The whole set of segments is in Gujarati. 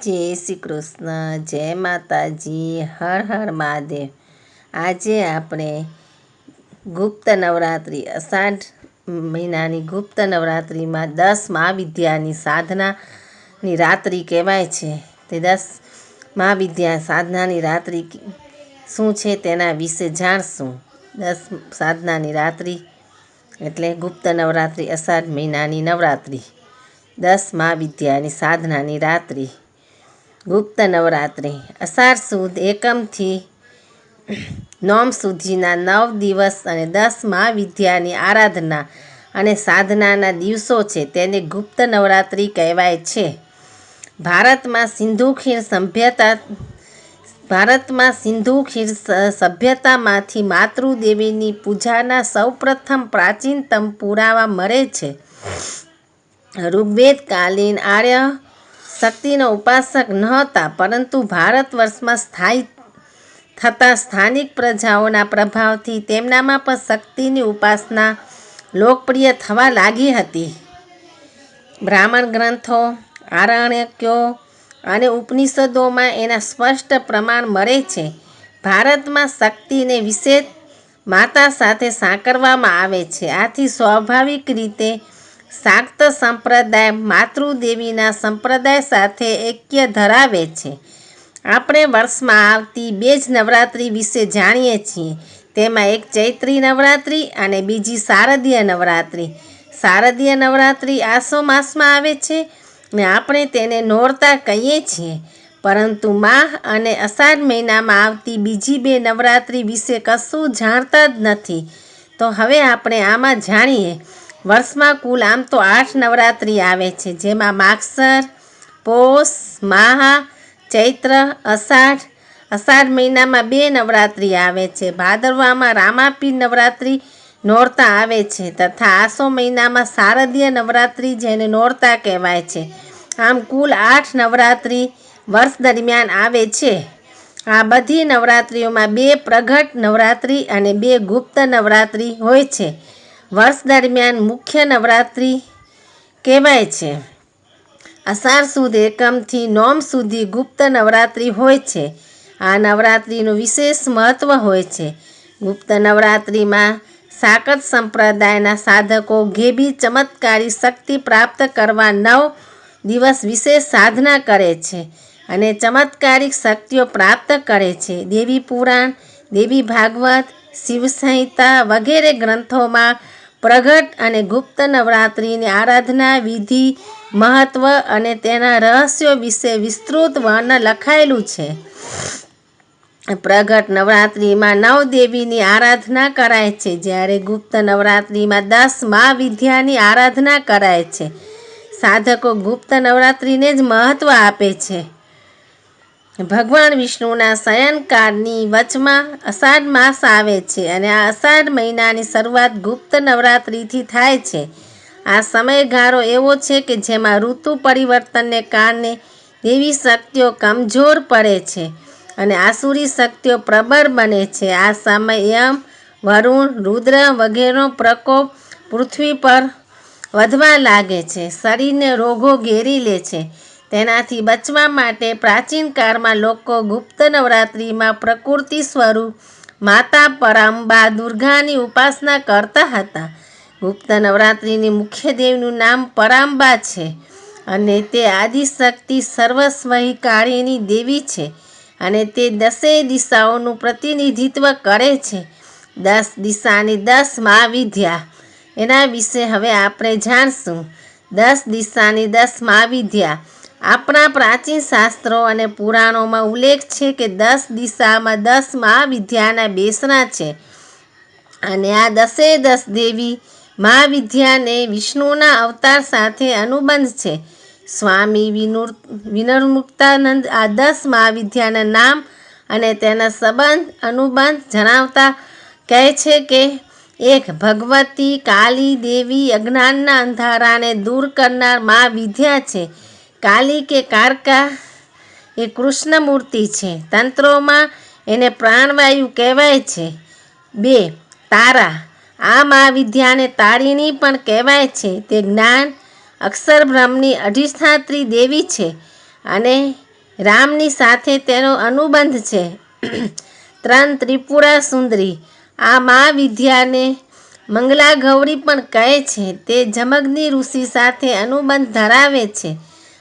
જય શ્રી કૃષ્ણ, જય માતાજી, હર હર મહાદેવ। આજે આપણે ગુપ્ત નવરાત્રિ, અષાઢ મહિનાની ગુપ્ત નવરાત્રિમાં 10 મહાવિદ્યાની સાધનાની રાત્રિ કહેવાય છે। તે 10 મહાવિદ્યા સાધનાની રાત્રિ શું છે તેના વિશે જાણશું। 10 સાધનાની રાત્રિ એટલે ગુપ્ત નવરાત્રિ, અષાઢ મહિનાની નવરાત્રિ, 10 મહાવિદ્યાની સાધનાની રાત્રિ। ગુપ્ત નવરાત્રિ અષાઢ સુદ એકમથી નોમ સુધીના 9 દિવસ અને 10 મહાવિદ્યાની આરાધના અને સાધનાના દિવસો છે, તેને ગુપ્ત નવરાત્રિ કહેવાય છે। ભારતમાં સિંધુ ખીર સભ્યતામાંથી માતૃદેવીની પૂજાના સૌપ્રથમ પ્રાચીનતમ પુરાવા મળે છે। ઋગ્વેદકાલીન આર્ય શક્તિનો ઉપાસક નહોતા, પરંતુ ભારત વર્ષમાં સ્થાયી થતા સ્થાનિક પ્રજાઓના પ્રભાવથી તેમનામાં પણ શક્તિની ઉપાસના લોકપ્રિય થવા લાગી હતી। બ્રાહ્મણ ગ્રંથો, આરણ્યકો અને ઉપનિષદોમાં એના સ્પષ્ટ પ્રમાણ મળે છે। ભારતમાં શક્તિને વિશેષ માતા સાથે સાંકળવામાં આવે છે। આથી સ્વાભાવિક રીતે શાક્ત સંપ્રદાય માતૃદેવીના સંપ્રદાય સાથે ઐક્ય ધરાવે છે। આપણે વર્ષમાં આવતી 2 જ નવરાત્રિ વિશે જાણીએ છીએ, તેમાં એક ચૈત્રી નવરાત્રિ અને બીજી શારદીય નવરાત્રિ। શારદીય નવરાત્રિ આસો માસમાં આવે છે ને આપણે તેને નોરતા કહીએ છીએ, પરંતુ માહ અને અષાઢ મહિનામાં આવતી બીજી 2 નવરાત્રિ વિશે કશું જાણતા જ નથી। તો હવે આપણે આમાં જાણીએ। વર્ષમાં કુલ આમ તો 8 નવરાત્રિ આવે છે, જેમાં માગશર, પોષ, માહા, ચૈત્ર, અષાઢ। અષાઢ મહિનામાં 2 નવરાત્રિ આવે છે। ભાદરવામાં રામાપીર નવરાત્રિ નોરતા આવે છે તથા આસો મહિનામાં શારદીય નવરાત્રિ, જેને નોરતા કહેવાય છે। આમ કુલ 8 નવરાત્રિ વર્ષ દરમિયાન આવે છે। આ બધી નવરાત્રિઓમાં 2 પ્રગટ નવરાત્રિ અને 2 ગુપ્ત નવરાત્રિ હોય છે। વર્ષ દરમિયાન મુખ્ય નવરાત્રિ કહેવાય છે। અષાઢ સુદ એકમથી નોમ સુધી ગુપ્ત નવરાત્રિ હોય છે। આ નવરાત્રિનું વિશેષ મહત્ત્વ હોય છે। ગુપ્ત નવરાત્રિમાં શાક્ત સંપ્રદાયના સાધકો ઘેબી ચમત્કારી શક્તિ પ્રાપ્ત કરવા 9 દિવસ વિશેષ સાધના કરે છે અને ચમત્કારિક શક્તિઓ પ્રાપ્ત કરે છે। દેવી પુરાણ, દેવી ભાગવત, શિવસંહિતા વગેરે ગ્રંથોમાં પ્રગટ અને ગુપ્ત નવરાત્રિની આરાધના વિધિ, મહત્ત્વ અને તેના રહસ્યો વિશે વિસ્તૃત વર્ણન લખાયેલું છે। પ્રગટ નવરાત્રિમાં 9 દેવીની આરાધના કરાય છે, જ્યારે ગુપ્ત નવરાત્રિમાં 10 મહાવિદ્યાની આરાધના કરાય છે। સાધકો ગુપ્ત નવરાત્રિને જ મહત્ત્વ આપે છે। ભગવાન વિષ્ણુના શયનકાળની વચમાં અષાઢ માસ આવે છે અને આ અષાઢ મહિનાની શરૂઆત ગુપ્ત નવરાત્રિથી થાય છે। આ સમયગાળો એવો છે કે જેમાં ઋતુ પરિવર્તનને કારણે દેવી શક્તિઓ કમજોર પડે છે અને આસુરી શક્તિઓ પ્રબળ બને છે। આ સમય યમ, વરુણ, રુદ્ર વગેરેનો પ્રકોપ પૃથ્વી પર વધવા લાગે છે। શરીરને રોગો ઘેરી લે છે। તેનાથી બચવા માટે પ્રાચીન કાળમાં લોકો ગુપ્ત નવરાત્રિમાં પ્રકૃતિ સ્વરૂપ માતા પરાંબા દુર્ગાની ઉપાસના કરતા હતા। ગુપ્ત નવરાત્રિની મુખ્ય દેવીનું નામ પરાંબા છે અને તે આદિશક્તિ સર્વસ્વહિકાળીની દેવી છે અને તે 10 દિશાઓનું પ્રતિનિધિત્વ કરે છે। 10 દિશાની 10 મહાવિદ્યા, એના વિશે હવે આપણે જાણશું। 10 દિશાની 10 મહાવિદ્યા આપણા પ્રાચીન શાસ્ત્રો અને પુરાણોમાં ઉલ્લેખ છે કે 10 દિશામાં 10 મહાવિદ્યાના બેસણા છે અને આ 10 દેવી મહાવિદ્યાને વિષ્ણુના અવતાર સાથે અનુબંધ છે। સ્વામી વિનર્મુક્તાનંદ આ 10 મહાવિદ્યાના નામ અને તેના સંબંધ અનુબંધ જણાવતા કહે છે કે 1. ભગવતી કાલી દેવી અજ્ઞાનના અંધારાને દૂર કરનાર મહાવિદ્યા છે। કાલી કે કારકા એ કૃષ્ણ મૂર્તિ છે। તંત્રોમાં એને પ્રાણવાયુ કહેવાય છે। 2. તારા આ મહાવિદ્યાને તારિણી પણ કહેવાય છે। તે જ્ઞાન, અક્ષર બ્રહ્મની અધિષ્ઠાત્રી દેવી છે અને રામની સાથે તેનો અનુબંધ છે. 3 ત્રિપુરા સુંદરી. આ મહાવિદ્યાને મંગલા ગૌરી પણ કહે છે. તે જમગ્નિ ઋષિ સાથે અનુબંધ ધરાવે છે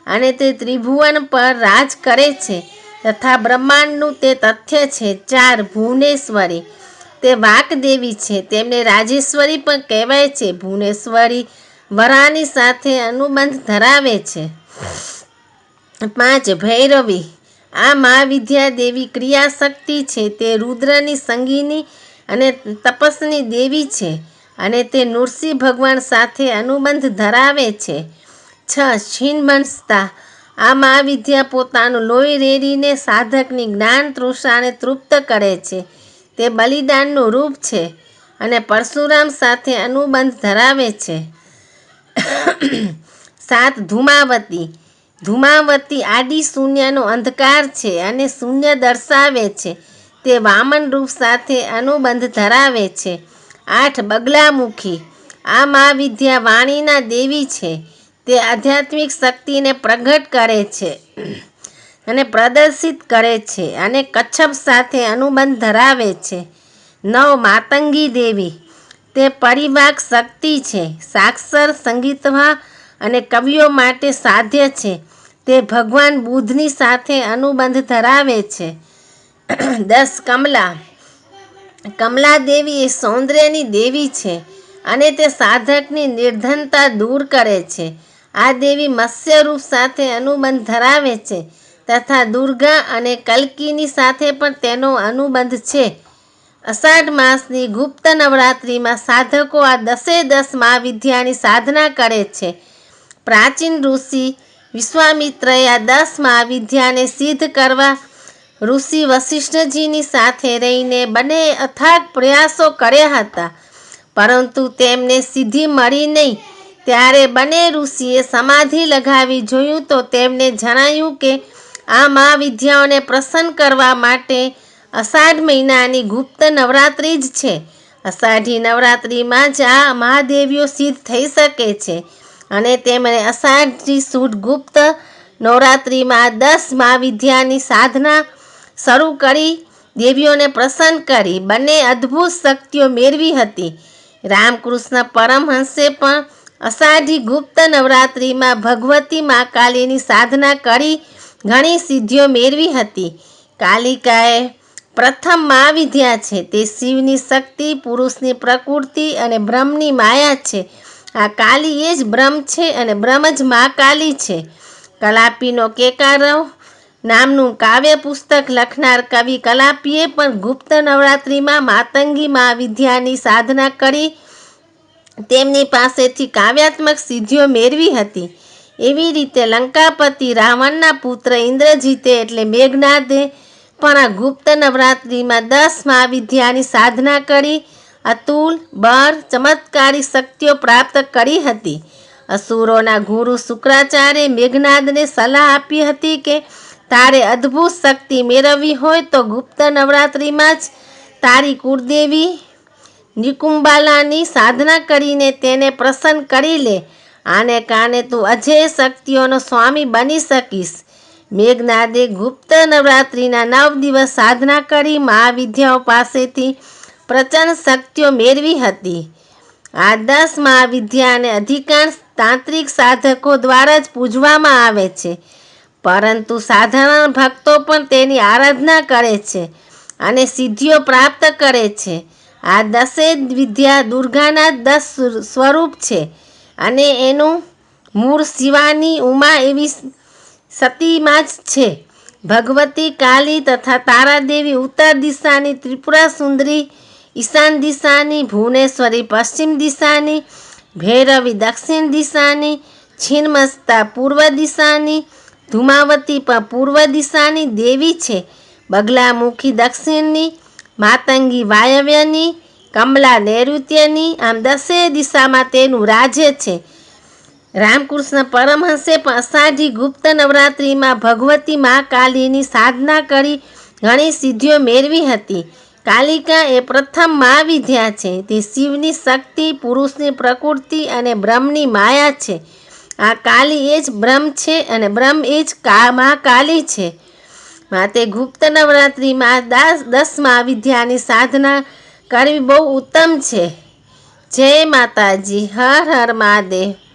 અને તે ત્રિભુવન પર રાજ કરે છે તથા બ્રહ્માંડનું તે તથ્ય છે. 4 ભુવનેશ્વરી. તે વાકદેવી છે. તેમને રાજેશ્વરી પણ કહેવાય છે. ભુવનેશ્વરી વરાહની સાથે અનુબંધ ધરાવે છે. 5 ભૈરવી. આ મહાવિદ્યા દેવી ક્રિયાશક્તિ છે. તે રુદ્રની સંગીની અને તપસ્ની દેવી છે અને તે નૃસિંહ ભગવાન સાથે અનુબંધ ધરાવે છે. 6 છીન્નમસ્તા. આ મહાવિદ્યા પોતાનું લોહી રેડીને સાધકની જ્ઞાન તૃષાને તૃપ્ત કરે છે. તે બલિદાનનું રૂપ છે અને પરશુરામ સાથે અનુબંધ ધરાવે છે. 7 ધૂમાવતી. ધૂમાવતી આદિ શૂન્યનો અંધકાર છે અને શૂન્ય દર્શાવે છે. તે વામન રૂપ સાથે અનુબંધ ધરાવે છે. 8 બગલામુખી. આ મહાવિદ્યા વાણીના દેવી છે. તે આધ્યાત્મિક શક્તિને પ્રગટ કરે છે અને પ્રદર્શિત કરે છે અને કચ્છપ સાથે અનુબંધ ધરાવે છે. 9 માતંગી દેવી. તે પરિવાક શક્તિ છે. સાક્ષર સંગીતમાં અને કવિઓ માટે સાધ્ય છે. તે ભગવાન બુદ્ધની સાથે અનુબંધ ધરાવે છે. 10 કમલા. કમલા દેવી એ સૌંદર્યની દેવી છે અને તે સાધકની નિર્ધનતા દૂર કરે છે. આ દેવી મત્સ્ય રૂપ સાથે અનુબંધ ધરાવે છે તથા દુર્ગા અને કલ્કીની સાથે પણ તેનો અનુબંધ છે. અષાઢ માસની ગુપ્ત નવરાત્રિમાં સાધકો આ 10 મહાવિદ્યાની સાધના કરે છે. પ્રાચીન ઋષિ વિશ્વામિત્રએ આ 10 મહાવિદ્યાને સિદ્ધ કરવા ઋષિ વશિષ્ઠજીની સાથે રહીને બંને અથાગ પ્રયાસો કર્યા હતા, પરંતુ તેમને સિદ્ધિ મળી નહીં. ત્યારે બંને ઋષિએ સમાધિ લગાવી જોયું તો તેમને જણાયું કે આ મહાવિદ્યાઓને પ્રસન્ન કરવા માટે અષાઢ મહિનાની ગુપ્ત નવરાત્રિ જ છે. અષાઢી નવરાત્રિમાં જ આ મહાદેવીઓ સિદ્ધ થઈ શકે છે અને તેમણે અષાઢી સુદ ગુપ્ત નવરાત્રિમાં 10 મહાવિદ્યાની સાધના શરૂ કરી દેવીઓને પ્રસન્ન કરી બંને અદ્ભુત શક્તિઓ મેળવી હતી. રામકૃષ્ણ પરમહંસે પણ અષાઢી ગુપ્ત નવરાત્રિમાં ભગવતી મા કાલીની સાધના કરી ઘણી સિદ્ધિઓ મેળવી હતી. કાલિકા એ પ્રથમ મહાવિદ્યા છે. તે શિવની શક્તિ, પુરુષની પ્રકૃતિ અને બ્રહ્મની માયા છે. આ કાલી એ જ બ્રહ્મ છે અને બ્રહ્મ જ મા કાલી છે. કલાપીનો કેકારવ નામનું કાવ્ય પુસ્તક લખનાર કવિ કલાપીએ પણ ગુપ્ત નવરાત્રિમાં માતંગી મહાવિદ્યાની સાધના કરી તેમની પાસેથી કાવ્યાત્મક સિદ્ધિઓ મેળવી હતી. એવી રીતે લંકાપતિ રાવણના પુત્ર ઇન્દ્રજીતે એટલે મેઘનાદે પણ આ ગુપ્ત નવરાત્રિમાં 10 મહાવિદ્યાની સાધના કરી અતુલ બળ ચમત્કારી શક્તિઓ પ્રાપ્ત કરી હતી. અસુરોના ગુરુ શુક્રાચાર્ય મેઘનાદને સલાહ આપી હતી કે તારે અદ્ભુત શક્તિ મેળવવી હોય તો ગુપ્ત નવરાત્રિમાં જ તારી કુળદેવી નિકુંબાલાની સાધના કરીને તેને પ્રસન્ન કરી લે. આને કારણે તું અજેય શક્તિઓનો સ્વામી બની શકીશ. મેઘનાદે ગુપ્ત નવરાત્રિના 9 દિવસ સાધના કરી મહાવિદ્યાઓ પાસેથી પ્રચંડ શક્તિઓ મેળવી હતી. આ 10 મહાવિદ્યાને અધિકાંશ તાંત્રિક સાધકો દ્વારા જ પૂજવામાં આવે છે, પરંતુ સાધારણ ભક્તો પણ તેની આરાધના કરે છે અને સિદ્ધિઓ પ્રાપ્ત કરે છે. આ 10 વિદ્યા દુર્ગાના 10 સ્વરૂપ છે અને એનું મૂળ શિવાની ઉમા એવી સતીમાં જ છે. ભગવતી કાલી તથા તારાદેવી ઉત્તર દિશાની, ત્રિપુરા સુંદરી ઈશાન દિશાની, ભુવનેશ્વરી પશ્ચિમ દિશાની, ભૈરવી દક્ષિણ દિશાની, છીન્નમસ્તા પૂર્વ દિશાની, ધૂમાવતી પણ પૂર્વ દિશાની દેવી છે. બગલામુખી દક્ષિણની, માતંગી વાયવ્યની, કમલા નૈઋત્યની. આમ 10 દિશામાં તેનું રાજ્ય છે. રામકૃષ્ણ પરમહંસે પણ અષાઢી ગુપ્ત નવરાત્રિમાં ભગવતી મા કાલીની સાધના કરી ઘણી સિદ્ધિઓ મેળવી હતી. કાલિકા એ પ્રથમ મહાવિદ્યા છે. તે શિવની શક્તિ, પુરુષની પ્રકૃતિ અને બ્રહ્મની માયા છે. આ કાલી એ જ બ્રહ્મ છે અને બ્રહ્મ એ જ મા કાલી છે. માટે ગુપ્ત નવરાત્રિમાં 10મા વિદ્યાની સાધના કરવી બહુ ઉત્તમ છે. જય માતાજી. હર હર મહાદેવ.